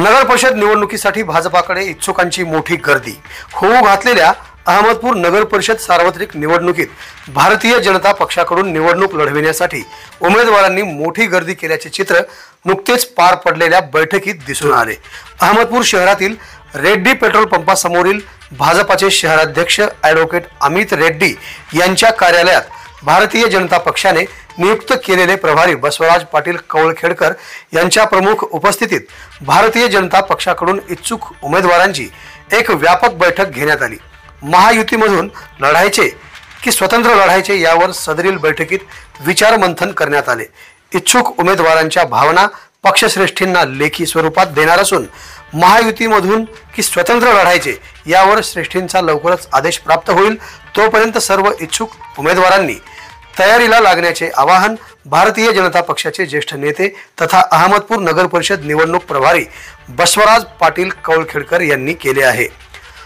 नगर परिषद निवडणुकीसाठी भाजपाकडे इच्छुकांची मोठी गर्दी होऊ घातलेल्या अहमदपूर नगर परिषद सार्वत्रिक निवडणुकीत भारतीय जनता पक्षाकडून निवडणूक लढविण्यासाठी उमेदवारांनी मोठी गर्दी केल्याचे चित्र नुकतेच पार पडलेल्या बैठकीत दिसून आले। अहमदपूर शहरातील रेड्डी पेट्रोल पंपासमोरील भाजपाचे शहराध्यक्ष ॲडव्होकेट अमित रेड्डी यांच्या कार्यालयात भारतीय जनता पक्षाने नियुक्त केलेले प्रभारी बसवराज पाटील कवळखेडकर यांच्या प्रमुख उपस्थितीत भारतीय जनता पक्षाकडून इच्छुक उमेदवारांची एक व्यापक बैठक घेण्यात आली। महायुतीमधून लढायचे की स्वतंत्र लढायचे यावर सदरील बैठकीत विचार मंथन करण्यात आले। इच्छुक उमेदवारांच्या भावना पक्षश्रेष्ठींना लेखी स्वरूपात देणार असून महायुतीमधून की स्वतंत्र लढायचे यावर श्रेष्ठींचा लवकरच आदेश प्राप्त होईल। तोपर्यंत सर्व इच्छुक उमेदवारांनी तयारीला लागण्याचे आवाहन भारतीय जनता पक्षाचे ज्येष्ठ नेते तथा अहमदपूर नगर परिषद निवडणूक प्रभारी बसवराज पाटील कवळखेडकर यांनी केले आहे।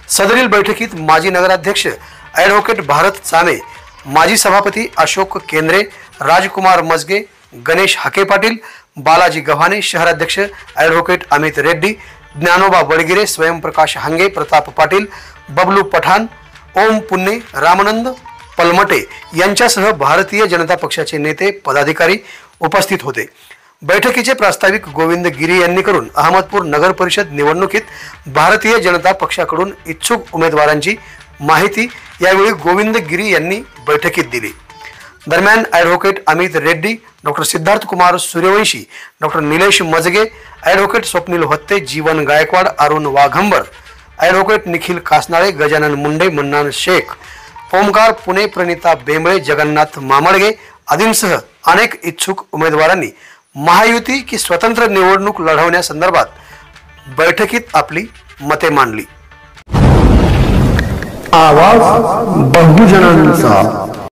सदरील बैठकीत माजी नगराध्यक्ष ॲडव्होकेट भारत चामे, माजी सभापती अशोक केंद्रे, राजकुमार मजगे, गणेश हाके पाटील, बालाजी गव्हाणे, शहराध्यक्ष ॲडव्होकेट अमित रेड्डी, ज्ञानोबा बळगिरे, स्वयंप्रकाश हांगे, प्रताप पाटील, बबलू पठाण, ओम पुन्ने, रामानंद पलमटे यांच्यासह भारतीय जनता पक्षाचे नेते पदाधिकारी उपस्थित होते। बैठकीचे प्रास्ताविक गोविंद गिरी यांनी करून अहमदपूर नगर परिषद निवडणुकीत भारतीय जनता पक्षाकडून इच्छुक उमेदवारांची माहिती यावेळी गोविंद गिरी यांनी बैठकीत दिली। दरम्यान advocate Amit Reddy, doctor Siddharth Kumar Suryavanshi, doctor Nilesh Majage, advocate Swapnil Hotte, Jeevan Gaikwad, Arun Waghambar, advocate Nikhil Kasanale, Gajanan Munde, Mannan Shaikh, Omkar Pune, Pranita Bembale, Jagannath Mamalge आदींसह अनेक इच्छुक उमेदवारांनी महायुती की स्वतंत्र निवडणूक लढवण्यासंदर्भात बैठकीत आपली मते मांडली। आवाज बहुजनांचा।